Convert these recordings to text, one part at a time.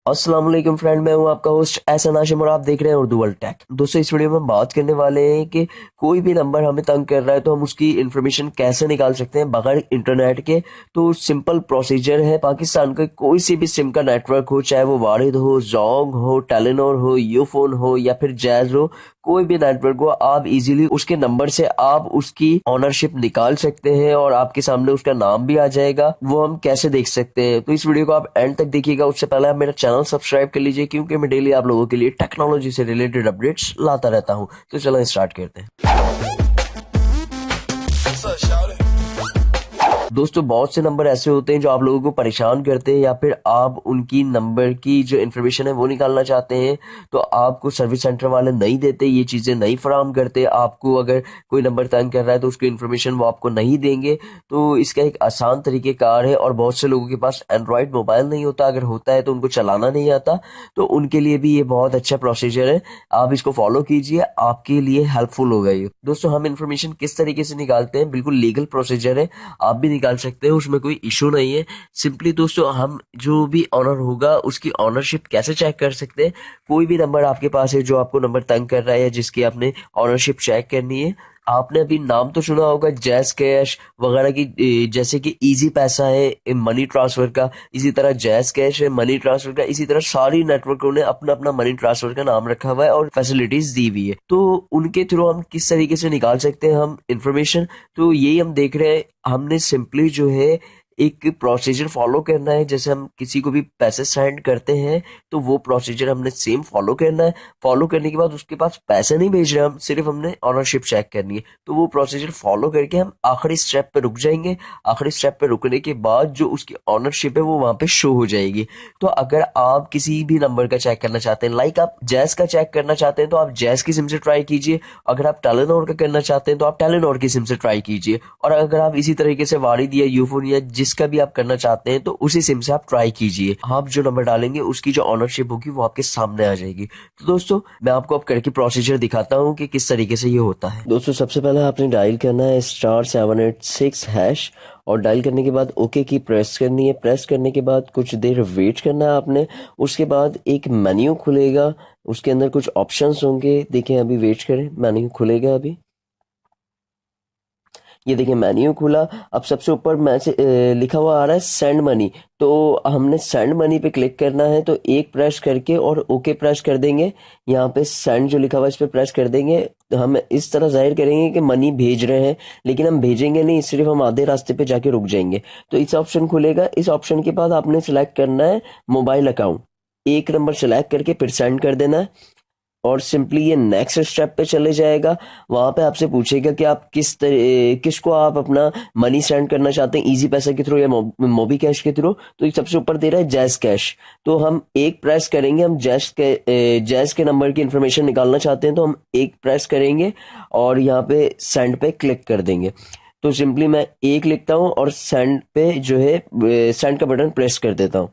अस्सलाम वालेकुम फ्रेंड, मैं हूं आपका होस्ट एहसन हाशिम और आप देख रहे हैं उर्दू वर्ल्ड टेक। दोस्तों, इस वीडियो में हम बात करने वाले हैं कि कोई भी नंबर हमें तंग कर रहा है तो हम उसकी इन्फॉर्मेशन कैसे निकाल सकते हैं बगैर इंटरनेट के। तो सिंपल प्रोसीजर है। पाकिस्तान का कोई सी भी सिम का नेटवर्क हो, चाहे वो वारिद हो, जोंग हो, टेलीनॉर हो, यूफोन हो या फिर जैज हो, कोई भी नेटवर्क हो, आप इजीली उसके नंबर से आप उसकी ऑनरशिप निकाल सकते हैं और आपके सामने उसका नाम भी आ जाएगा। वो हम कैसे देख सकते हैं, तो इस वीडियो को आप एंड तक देखिएगा। उससे पहले आप मेरा चैनल सब्सक्राइब कर लीजिए, क्योंकि मैं डेली आप लोगों के लिए टेक्नोलॉजी से रिलेटेड अपडेट्स लाता रहता हूं। तो चलो स्टार्ट करते हैं। दोस्तों, बहुत से नंबर ऐसे होते हैं जो आप लोगों को परेशान करते हैं, या फिर आप उनकी नंबर की जो इन्फॉर्मेशन है वो निकालना चाहते हैं तो आपको सर्विस सेंटर वाले नहीं देते, ये चीज़ें नहीं फराहम करते। आपको अगर कोई नंबर तंग कर रहा है तो उसकी इन्फॉर्मेशन वो आपको नहीं देंगे। तो इसका एक आसान तरीक़ेकार है, और बहुत से लोगों के पास एंड्रॉयड मोबाइल नहीं होता, अगर होता है तो उनको चलाना नहीं आता, तो उनके लिए भी ये बहुत अच्छा प्रोसीजर है। आप इसको फॉलो कीजिए, आपके लिए हेल्पफुल होगा ये। दोस्तों, हम इन्फॉर्मेशन किस तरीके से निकालते हैं, बिल्कुल लीगल प्रोसीजर है, आप भी निकाल सकते हैं, उसमें कोई इशू नहीं है। सिंपली दोस्तों, हम जो भी ऑनर होगा उसकी ऑनरशिप कैसे चेक कर सकते हैं। कोई भी नंबर आपके पास है जो आपको नंबर तंग कर रहा है या जिसकी आपने ऑनरशिप चेक करनी है। आपने अभी नाम तो सुना होगा जैज कैश वगैरह की, जैसे कि इजी पैसा है मनी ट्रांसफर का, इसी तरह जैज कैश है मनी ट्रांसफर का, इसी तरह सारी नेटवर्कों ने अपना अपना मनी ट्रांसफर का नाम रखा हुआ है और फैसिलिटीज दी हुई है। तो उनके थ्रू हम किस तरीके से निकाल सकते हैं हम इंफॉर्मेशन, तो यही हम देख रहे हैं। हमने सिंपली जो है एक प्रोसीजर फॉलो करना है। जैसे हम किसी को भी पैसे सेंड करते हैं तो वो प्रोसीजर हमने सेम फॉलो करना है। फॉलो करने के बाद उसके पास पैसे नहीं भेज रहे हम, सिर्फ हमने ऑनरशिप चेक करनी है। तो वो प्रोसीजर फॉलो करके हम आखिरी स्टेप पे रुक जाएंगे। आखिरी स्टेप पे रुकने के बाद जो उसकी ऑनरशिप है वो वहां पे शो हो जाएगी। तो अगर आप किसी भी नंबर का चेक करना चाहते हैं, लाइक आप जैस का चेक करना चाहते हैं तो आप जैस की सिम से ट्राई कीजिए। अगर आप टेलीनॉर का करना चाहते हैं तो आप टेलीनॉर की सिम से ट्राई कीजिए। और अगर आप इसी तरीके से वारिद या यूफोन या जिसका भी आप करना चाहते हैं तो उसी सिम से आप ट्राई कीजिए। आप जो नंबर डालेंगे उसकी जो ऑनरशिप होगी वो आपके सामने आ जाएगी। तो दोस्तों, मैं आपको अब करके प्रोसीजर दिखाता हूँ कि किस तरीके से ये होता है। दोस्तों, सबसे पहले आपने डायल करना है *786# और डायल करने के बाद ओके की प्रेस करनी है। प्रेस करने के बाद कुछ देर वेट करना है आपने। उसके बाद एक मेन्यू खुलेगा, उसके अंदर कुछ ऑप्शंस होंगे। देखिए, अभी वेट करें, मेन्यू खुलेगा अभी। ये देखिए, मेन्यू खुला। अब सबसे ऊपर मैसेज लिखा हुआ आ रहा है सेंड मनी। तो हमने सेंड मनी पे क्लिक करना है, तो एक प्रेस करके और ओके प्रेस कर देंगे। यहाँ पे सेंड जो लिखा हुआ है इस पे प्रेस कर देंगे। तो हम इस तरह जाहिर करेंगे कि मनी भेज रहे हैं, लेकिन हम भेजेंगे नहीं, सिर्फ हम आधे रास्ते पे जाके रुक जाएंगे। तो इस ऑप्शन खुलेगा। इस ऑप्शन के बाद आपने सिलेक्ट करना है मोबाइल अकाउंट। एक नंबर सेलेक्ट करके फिर सेंड कर देना है और सिंपली ये नेक्स्ट स्टेप पे चले जाएगा। वहां पे आपसे पूछेगा कि आप किसको आप अपना मनी सेंड करना चाहते हैं, इजी पैसा के थ्रू या मोबी कैश के थ्रू। तो ये सबसे ऊपर दे रहा है जैज कैश। तो हम एक प्रेस करेंगे। हम जैज के नंबर की इंफॉर्मेशन निकालना चाहते हैं तो हम एक प्रेस करेंगे और यहाँ पे सेंड पे क्लिक कर देंगे। तो सिंपली मैं एक लिखता हूँ और सेंड पे जो है सेंड का बटन प्रेस कर देता हूँ।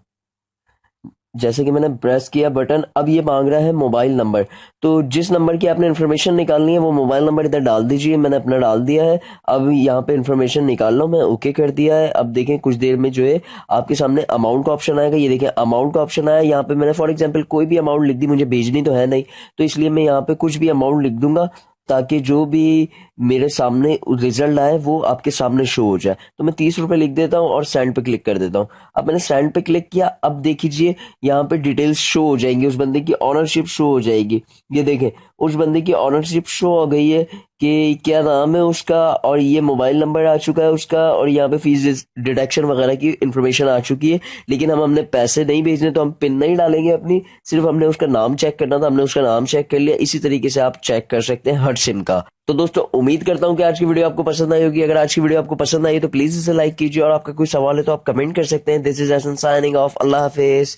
जैसे कि मैंने प्रेस किया बटन, अब ये मांग रहा है मोबाइल नंबर। तो जिस नंबर की आपने इन्फॉर्मेशन निकालनी है वो मोबाइल नंबर इधर डाल दीजिए। मैंने अपना डाल दिया है। अब यहाँ पे इन्फॉर्मेशन निकाल लो, मैं ओके कर दिया है। अब देखें, कुछ देर में जो है आपके सामने अमाउंट का ऑप्शन आएगा। ये देखें, अमाउंट का ऑप्शन आया। यहाँ पे मैंने फॉर एग्जाम्पल कोई भी अमाउंट लिख दी, मुझे भेजनी तो है नहीं, तो इसलिए मैं यहाँ पे कुछ भी अमाउंट लिख दूंगा ताकि जो भी मेरे सामने रिजल्ट आए वो आपके सामने शो हो जाए। तो मैं 30 रुपए लिख देता हूँ और सेंड पे क्लिक कर देता हूँ। अब मैंने सेंड पे क्लिक किया। अब देख लीजिए, यहाँ पे डिटेल्स शो हो जाएंगी, उस बंदे की ऑनरशिप शो हो जाएगी। ये देखें, उस बंदे की ऑनरशिप शो हो गई है कि क्या नाम है उसका, और ये मोबाइल नंबर आ चुका है उसका, और यहाँ पे फीस डिडक्शन वगैरह की इंफॉर्मेशन आ चुकी है। लेकिन हमने पैसे नहीं भेजने तो हम पिन नहीं डालेंगे अपनी, सिर्फ हमने उसका नाम चेक करना था, हमने उसका नाम चेक कर लिया। इसी तरीके से आप चेक कर सकते हैं हर सिम का। तो दोस्तों, उम्मीद करता हूं कि आज की वीडियो आपको पसंद आई होगी। अगर आज की वीडियो आपको पसंद आई तो प्लीज इसे लाइक कीजिए, और आपका कोई सवाल है तो आप कमेंट कर सकते हैं। This is Ehsan signing off. Allah Hafiz.